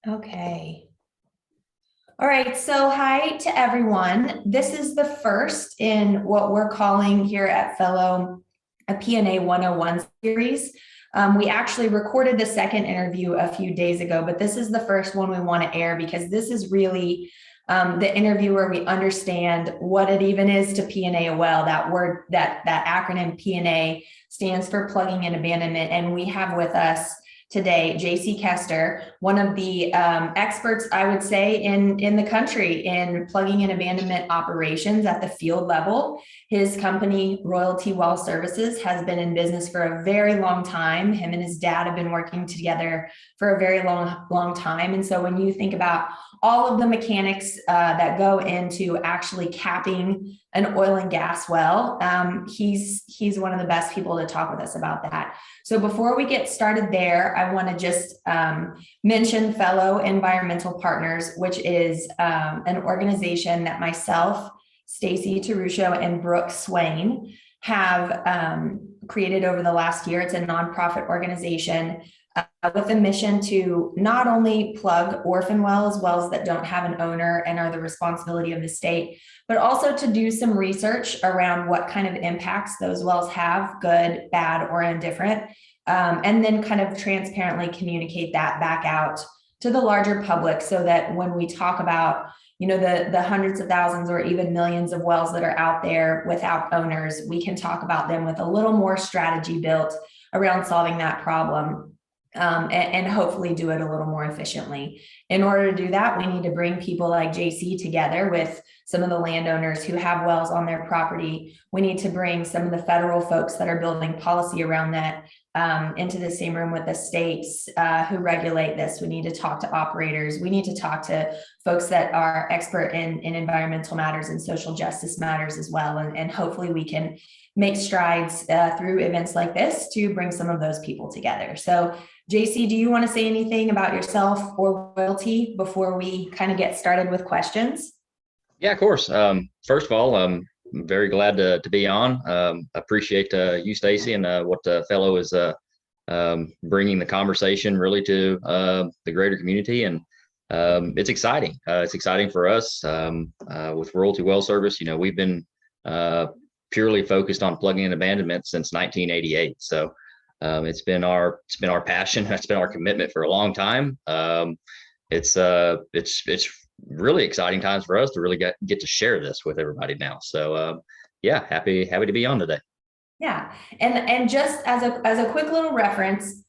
Okay. All right. So, hi to everyone. This is the first in what we're calling here at Fellow a PNA 101 series. We actually recorded the second interview a few days ago, but this is the first one we want to air because this is really the interview where we understand what it even is to PNA a well. That word, that acronym PNA stands for plugging and abandonment. And we have with us today JC Kester, one of the experts, I would say, in the country in plugging and abandonment operations at the field level. His company, Royalty Well Services, has been in business for a very long time. Him and his dad have been working together for a very long time. And so when you think about all of the mechanics that go into actually capping an oil and gas well, he's one of the best people to talk with us about that. So before we get started there, I want to just mention Fellow Environmental Partners, which is an organization that myself, Stacy Tarusho, and Brooke Swain have created over the last year. It's a nonprofit organization with a mission to not only plug orphan wells that don't have an owner and are the responsibility of the state, but also to do some research around what kind of impacts those wells have, good, bad, or indifferent, and then kind of transparently communicate that back out to the larger public so that when we talk about the hundreds of thousands or even millions of wells that are out there without owners, we can talk about them with a little more strategy built around solving that problem. And hopefully do it a little more efficiently. In order to do that, we need to bring people like JC together with some of the landowners who have wells on their property. We need to bring some of the federal folks that are building policy around that into the same room with the states who regulate this. We need to talk to operators. We need to talk to folks that are expert in environmental matters and social justice matters as well. And hopefully we can make strides through events like this to bring some of those people together. So JC, do you want to say anything about yourself or Royalty before we kind of get started with questions? Yeah, of course. First of all, I'm very glad to be on. Appreciate you, Stacy, and what Fellow is bringing the conversation really to the greater community. And it's exciting. It's exciting for us with Royalty Well Service. We've been purely focused on plugging and abandonment since 1988. So it's been our passion. That's been our commitment for a long time. It's really exciting times for us to really get to share this with everybody now. So yeah, happy to be on today. Yeah, and just as a quick little reference,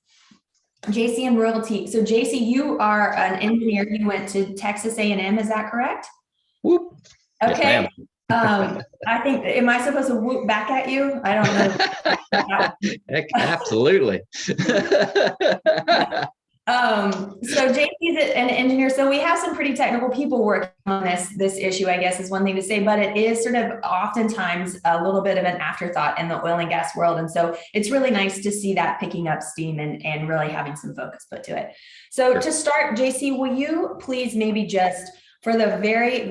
JC and Royalty. So JC, you are an engineer. You went to Texas A&M. Is that correct? Whoop. Okay. Yes, I think, am I supposed to whoop back at you? I don't know. Absolutely. So JP is an engineer. So we have some pretty technical people working on this issue, I guess is one thing to say, but it is sort of oftentimes a little bit of an afterthought in the oil and gas world. And so it's really nice to see that picking up steam and really having some focus put to it. So to start, JC, will you please maybe just for the very,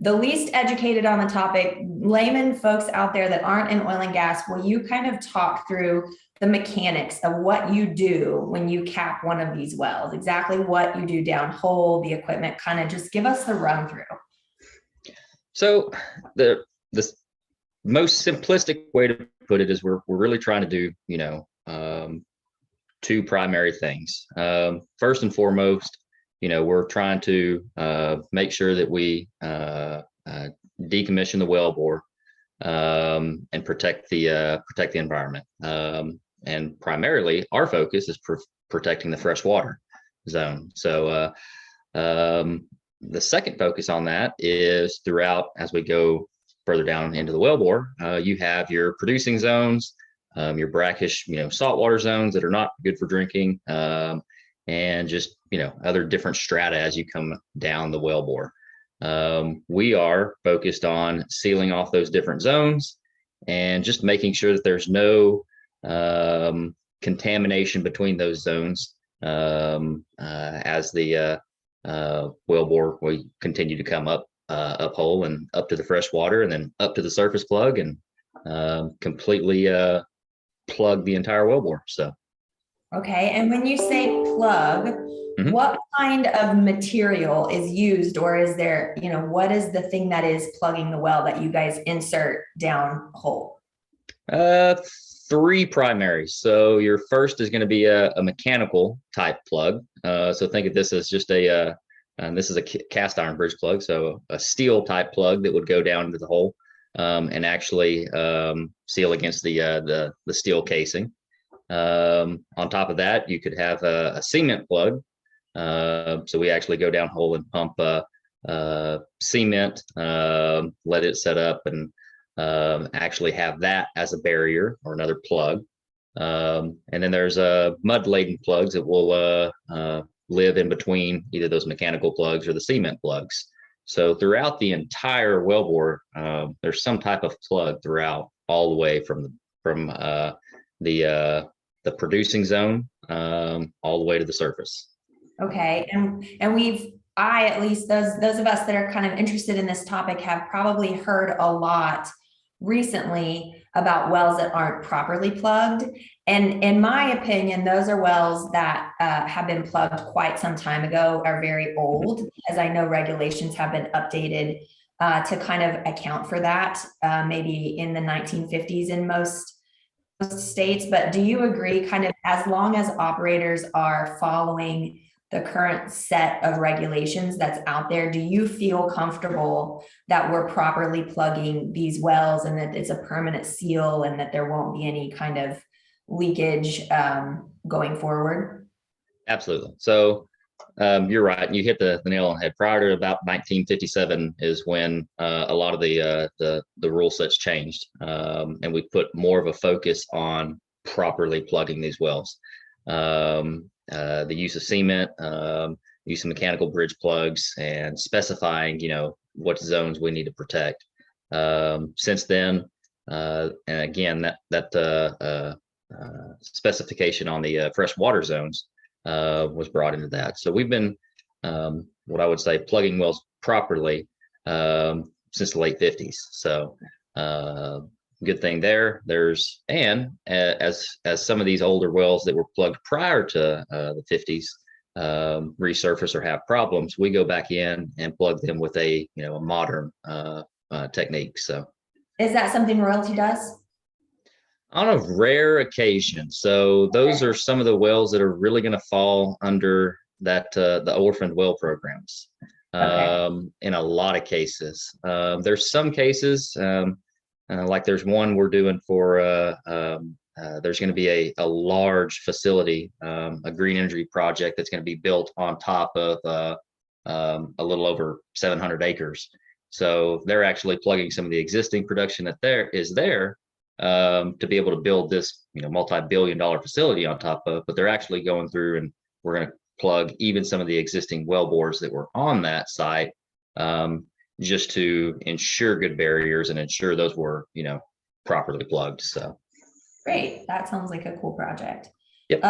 the least educated on the topic, layman folks out there that aren't in oil and gas, will you kind of talk through the mechanics of what you do when you cap one of these wells, exactly what you do down hole, the equipment, kind of just give us the run through. So the most simplistic way to put it is we're really trying to do, two primary things. First and foremost, we're trying to make sure that we decommission the wellbore and protect the environment. And primarily, our focus is protecting the freshwater zone. So the second focus on that is throughout, as we go further down into the wellbore, you have your producing zones, your brackish, saltwater zones that are not good for drinking, and just other different strata as you come down the wellbore. We are focused on sealing off those different zones and just making sure that there's no contamination between those zones as the wellbore we continue to come up uphole and up to the fresh water and then up to the surface plug and completely plug the entire wellbore. So Okay, and when you say plug, Mhm. what kind of material is used, or is there, what is the thing that is plugging the well that you guys insert down hole? Uh, Three primaries. So your first is going to be a mechanical type plug. So think of this as just and this is a cast iron bridge plug, so a steel type plug that would go down into the hole and actually seal against the steel casing. On top of that, you could have a cement plug. So we actually go down hole and pump cement, let it set up, and actually have that as a barrier or another plug. And then there's mud laden plugs that will live in between either those mechanical plugs or the cement plugs. So throughout the entire wellbore, there's some type of plug throughout, all the way from the the producing zone all the way to the surface. Okay, and I at least those of us that are kind of interested in this topic have probably heard a lot recently about wells that aren't properly plugged. And in my opinion, those are wells that have been plugged quite some time ago, are very old, as I know regulations have been updated to kind of account for that, maybe in the 1950s in most states. But do you agree, kind of as long as operators are following the current set of regulations that's out there, do you feel comfortable that we're properly plugging these wells and that it's a permanent seal and that there won't be any kind of leakage going forward? Absolutely. So you're right. You hit the nail on the head. Prior to about 1957 is when a lot of the rule sets changed, and we put more of a focus on properly plugging these wells. The use of cement, use of mechanical bridge plugs, and specifying, what zones we need to protect. Since then, and again, that specification on the fresh water zones was brought into that. So we've been, what I would say, plugging wells properly since the late 50s. So good thing there. There's and as some of these older wells that were plugged prior to the 50s resurface or have problems, we go back in and plug them with a modern technique. So Is that something royalty does? on a rare occasion. So those are some of the wells that are really going to fall under that the orphaned well programs. Okay. In a lot of cases, there's some cases like there's one we're doing for. There's going to be a large facility, a green energy project that's going to be built on top of a little over 700 acres. So they're actually plugging some of the existing production that there is there to be able to build this, multi-billion-dollar facility on top of. But they're actually going through, and we're going to plug even some of the existing well bores that were on that site, just to ensure good barriers and ensure those were, properly plugged. So Great. That sounds like a cool project. Yep.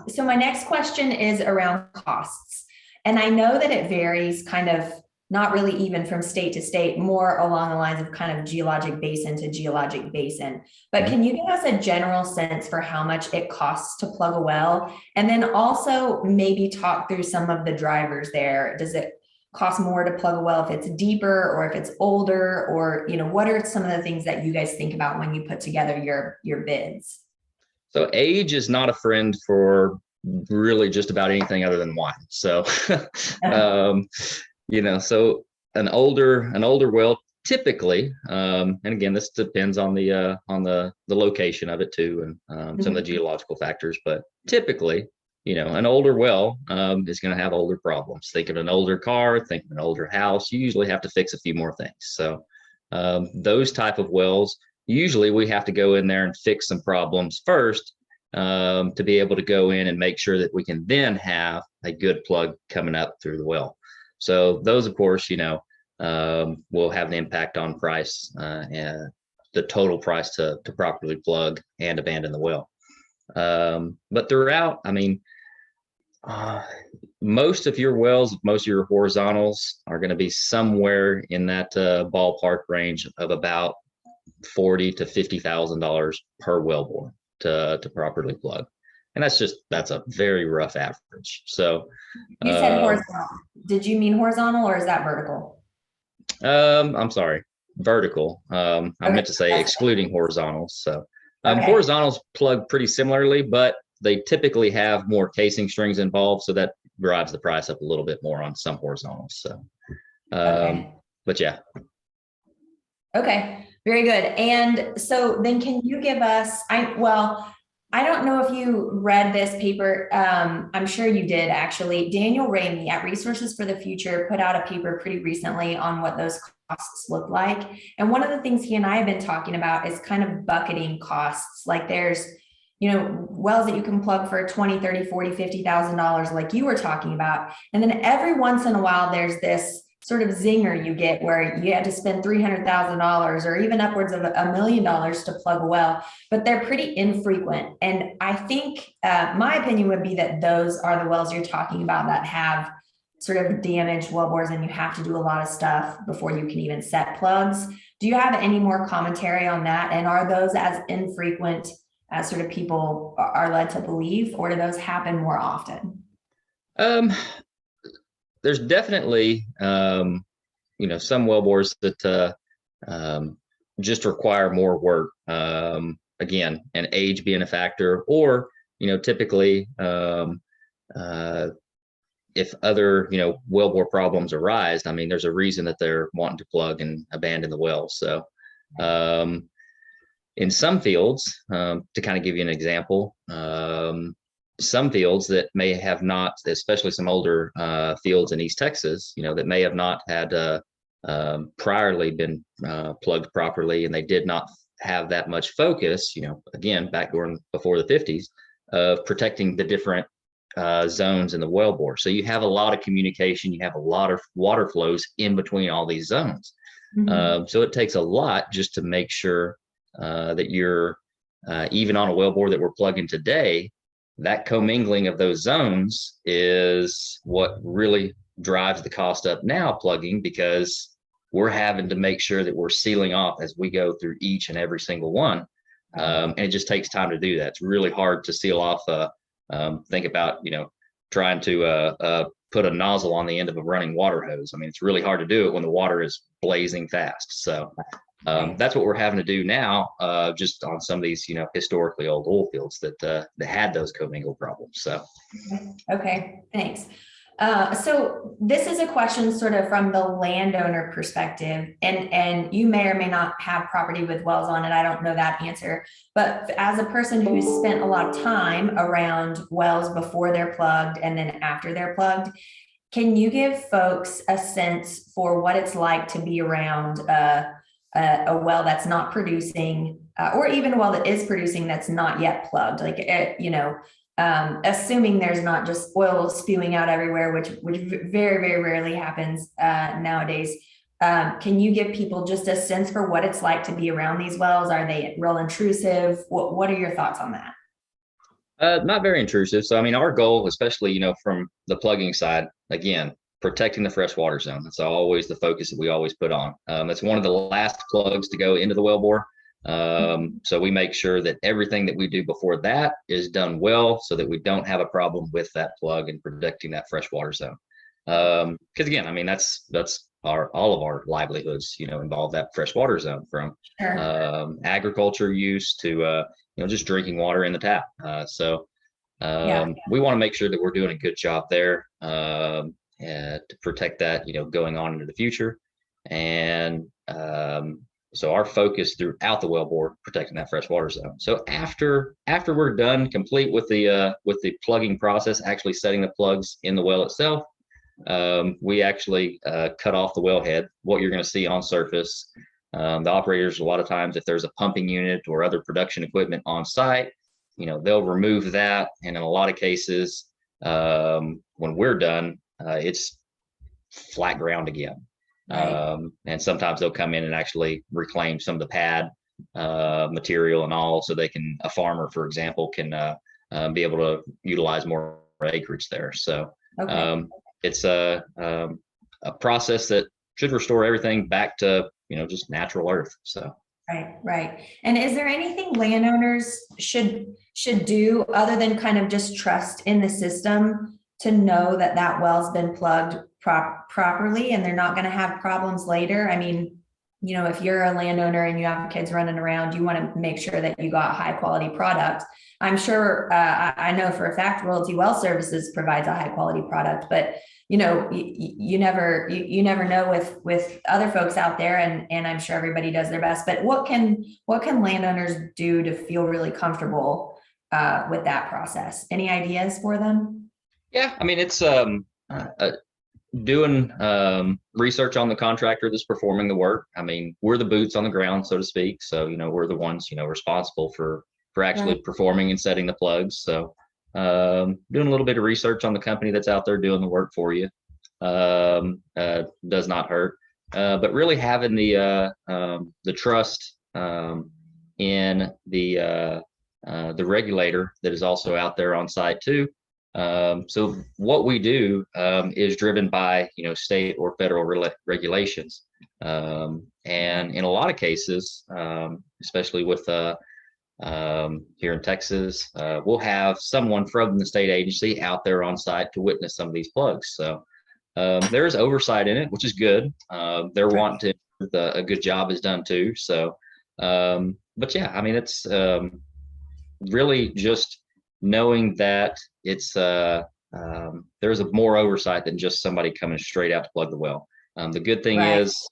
So my next question is around costs. And I know that it varies kind of not really even from state to state, more along the lines of kind of geologic basin to geologic basin. But can you give us a general sense for how much it costs to plug a well? And then also maybe talk through some of the drivers there. Does it cost more to plug a well if it's deeper or if it's older, or what are some of the things that you guys think about when you put together your bids? So age is not a friend for really just about anything other than wine. So so an older well typically, and again, this depends on the location of it too, and some of the geological factors, but typically, an older well is going to have older problems. Think of an older car, think of an older house. You usually have to fix a few more things. So those type of wells, usually we have to go in there and fix some problems first, to be able to go in and make sure that we can then have a good plug coming up through the well. So those, of course, will have an impact on price, and the total price to properly plug and abandon the well. But throughout, most of your wells, most of your horizontals are going to be somewhere in that ballpark range of about $40,000 to $50,000 per wellbore to properly plug. and that's a very rough average. So, You said horizontal. Did you mean horizontal or is that vertical? I'm sorry, vertical. I Okay. meant to say excluding horizontals. So, Okay. horizontals plug pretty similarly, but they typically have more casing strings involved, so that drives the price up a little bit more on some horizontals. So, Okay. but yeah. Okay. Very good. And so then can you give us, I don't know if you read this paper. I'm sure you did actually. Daniel Ramey at Resources for the Future put out a paper pretty recently on what those costs look like. And one of the things he and I have been talking about is kind of bucketing costs. Like there's, wells that you can plug for 20, 30, 40, $50,000, like you were talking about. And then every once in a while, there's this sort of zinger you get where you had to spend $300,000 or even upwards of $1 million to plug a well, but they're pretty infrequent. And I think my opinion would be that those are the wells you're talking about that have sort of damaged wellbores and you have to do a lot of stuff before you can even set plugs. Do you have any more commentary on that? And are those as infrequent as sort of people are led to believe, or do those happen more often? Um, there's definitely some wellbores that just require more work. Again, and age being a factor, or typically if other wellbore problems arise, I mean, there's a reason that they're wanting to plug and abandon the well. So in some fields, to kind of give you an example, some fields that may have not, especially some older fields in East Texas, that may have not had priorly been plugged properly, and they did not have that much focus, again, back during before the 50s, of protecting the different zones in the wellbore. So you have a lot of communication, you have a lot of water flows in between all these zones. Mm-hmm. So it takes a lot just to make sure that you're even on a wellbore that we're plugging today, that commingling of those zones is what really drives the cost up now plugging, because we're having to make sure that we're sealing off as we go through each and every single one. And it just takes time to do that. It's really hard to seal off. Think about, trying to put a nozzle on the end of a running water hose. I mean, it's really hard to do it when the water is blazing fast. So that's what we're having to do now, just on some of these, historically old oil fields that had those commingle problems. So. Okay, thanks. So this is a question sort of from the landowner perspective, and you may or may not have property with wells on it. I don't know that answer, but as a person who's spent a lot of time around wells before they're plugged and then after they're plugged, can you give folks a sense for what it's like to be around a well that's not producing, or even a well that is producing that's not yet plugged? Like, assuming there's not just oil spewing out everywhere, which very, very rarely happens nowadays. Can you give people just a sense for what it's like to be around these wells? Are they real intrusive? What are your thoughts on that? Not very intrusive. So, I mean, our goal, especially, from the plugging side, again, protecting the freshwater zone. That's always the focus that we always put on. It's one of the last plugs to go into the wellbore. So we make sure that everything that we do before that is done well, so that we don't have a problem with that plug and protecting that freshwater zone. Because again, I mean, that's all of our livelihoods, involve that freshwater zone, from Sure. agriculture use to just drinking water in the tap. Yeah. We want to make sure that we're doing a good job there, to protect that, going on into the future. And so our focus throughout the wellbore, protecting that freshwater zone. So after we're done, complete with the plugging process, actually setting the plugs in the well itself, we actually cut off the wellhead. What you're going to see on surface, the operators, a lot of times, if there's a pumping unit or other production equipment on site, they'll remove that. And in a lot of cases, when we're done, it's flat ground again. Right. And sometimes they'll come in and actually reclaim some of the pad material and all, so a farmer, for example, can be able to utilize more acreage there. So Okay. it's a process that should restore everything back to just natural earth. So. Right, right. And is there anything landowners should do other than kind of just trust in the system to know that that well's been plugged properly and they're not going to have problems later? I mean, if you're a landowner and you have kids running around, you want to make sure that you got high quality product. I'm sure, I know for a fact Royalty Well Services provides a high quality product, but you never know with other folks out there, and I'm sure everybody does their best. But what can landowners do to feel really comfortable with that process? Any ideas for them? Yeah, I mean, it's doing research on the contractor that's performing the work. I mean, we're the boots on the ground, so to speak. So, we're the ones, responsible for actually Right. performing and setting the plugs. So, doing a little bit of research on the company that's out there doing the work for you does not hurt. But really having the trust in the regulator that is also out there on site too. So what we do is driven by state or federal regulations, and in a lot of cases, especially with here in Texas, we'll have someone from the state agency out there on site to witness some of these plugs. So there is oversight in it, which is good. They're wanting to a good job is done too. So, but yeah, I mean, it's really just knowing that it's there's a more oversight than just somebody coming straight out to plug the well. The good thing Right. is,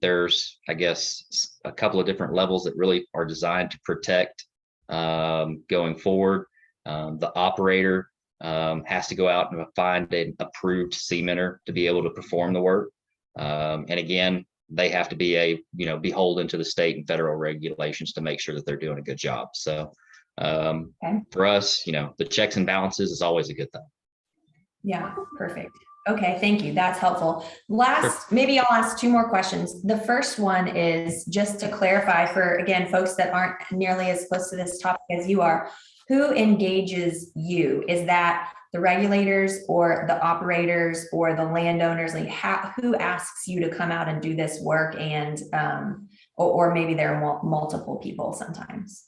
there's, I guess, a couple of different levels that really are designed to protect going forward. The operator has to go out and find an approved cementer to be able to perform the work. And again, they have to be beholden to the state and federal regulations to make sure that they're doing a good job. So Okay. for us, the checks and balances is always a good thing. Yeah, perfect. Okay, thank you. That's helpful. Sure. Maybe I'll ask two more questions. The first one is just to clarify for, again, folks that aren't nearly as close to this topic as you are, who engages you? Is that the regulators or the operators or the landowners? Like who asks you to come out and do this work? And, or maybe there are multiple people sometimes.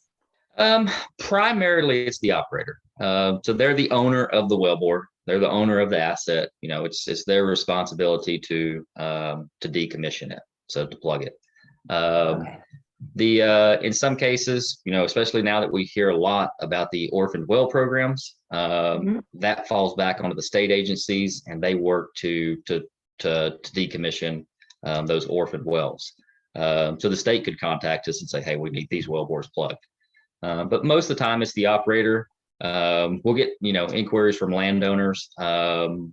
Primarily it's the operator. So they're the owner of the wellbore. They're the owner of the asset. It's their responsibility to decommission it, so to plug it. Okay. In some cases, especially now that we hear a lot about the orphaned well programs, that falls back onto the state agencies, and they work to decommission those orphaned wells. So the state could contact us and say, "Hey, we need these well bores plugged." But most of the time, it's the operator. We'll get inquiries from landowners about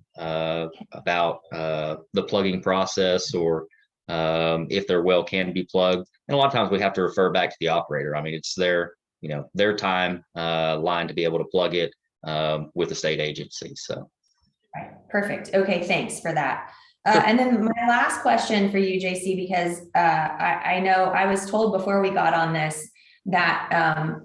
the plugging process, or if their well can be plugged. And a lot of times we have to refer back to the operator. I mean, it's their time line to be able to plug it with the state agency. So, Right. Perfect. Okay, thanks for that. sure. And then my last question for you, JC, because I know I was told before we got on this that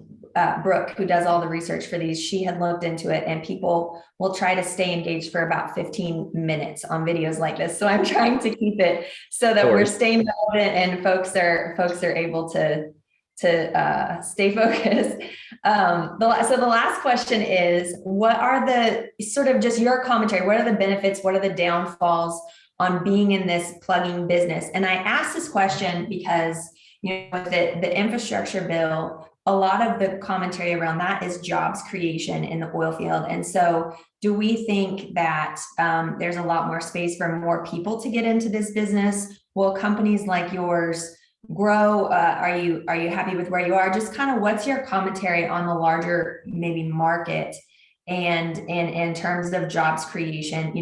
Brooke, who does all the research for these, she had looked into it, and people will try to stay engaged for about 15 minutes on videos like this. So I'm trying to keep it so that we're staying relevant and folks are able to stay focused. So the last question is, what are the sort of just your commentary? What are the benefits? What are the downfalls on being in this plugging business? And I asked this question because, with the infrastructure bill, a lot of the commentary around that is jobs creation in the oil field. And so do we think that there's a lot more space for more people to get into this business? Will companies like yours grow? Are you happy with where you are? Just kind of what's your commentary on the larger maybe market and in terms of jobs creation?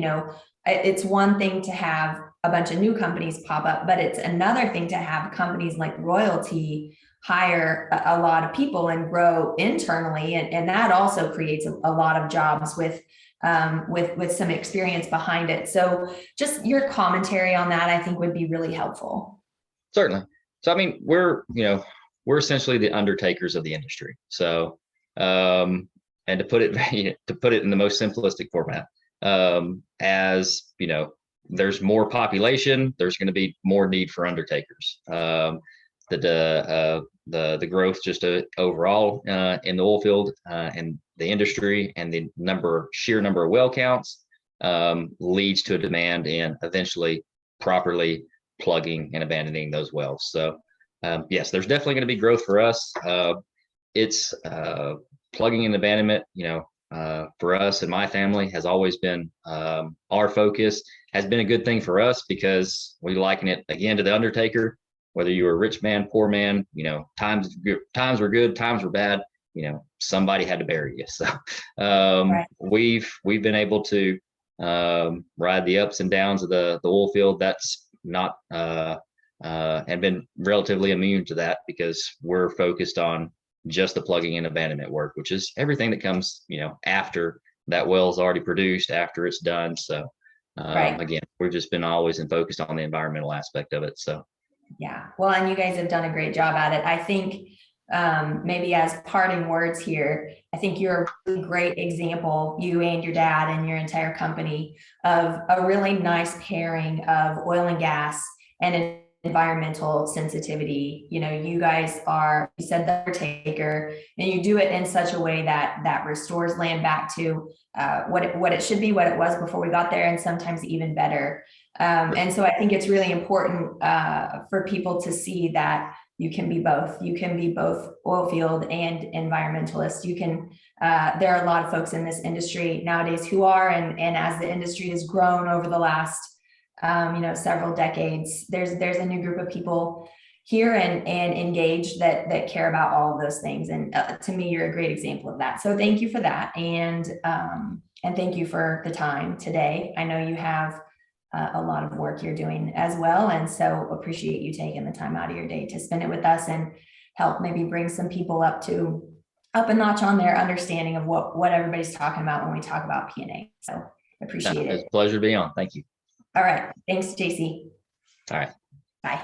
It's one thing to have a bunch of new companies pop up, but it's another thing to have companies like Royalty hire a lot of people and grow internally, and that also creates a lot of jobs with some experience behind it. So just your commentary on that, I think, would be really helpful. Certainly. So I mean, we're essentially the undertakers of the industry. So and to put it in the most simplistic format, as there's more population, there's going to be more need for undertakers. The growth just overall in the oil field and the industry, and the sheer number of well counts leads to a demand in eventually properly plugging and abandoning those wells. So yes, there's definitely going to be growth for us. It's plugging and abandonment, for us and my family has always been our focus, has been a good thing for us because we liken it again to the undertaker. Whether you were a rich man, poor man, times were good, times were bad, somebody had to bury you. So Right. we've been able to ride the ups and downs of the oil field. That's not and been relatively immune to that because we're focused on just the plugging and abandonment work, which is everything that comes, after that well is already produced, after it's done. So Right. again, we've just been always focused on the environmental aspect of it. So Yeah. Well, and you guys have done a great job at it. I think maybe as parting words here, I think you're a really great example, you and your dad and your entire company, of a really nice pairing of oil and gas and environmental sensitivity. You guys are, you said, the taker, and you do it in such a way that restores land back to what it should be, what it was before we got there, and sometimes even better. And so I think it's really important for people to see that you can be both. You can be both oil field and environmentalist. You can. There are a lot of folks in this industry nowadays who are, and as the industry has grown over the last, several decades, there's a new group of people here and engaged that care about all of those things. And to me, you're a great example of that. So thank you for that, and thank you for the time today. I know you have a lot of work you're doing as well. And so appreciate you taking the time out of your day to spend it with us and help maybe bring some people up a notch on their understanding of what everybody's talking about when we talk about P&A. So appreciate it's it. a pleasure to be on. Thank you. All right. Thanks, JC. All right. Bye.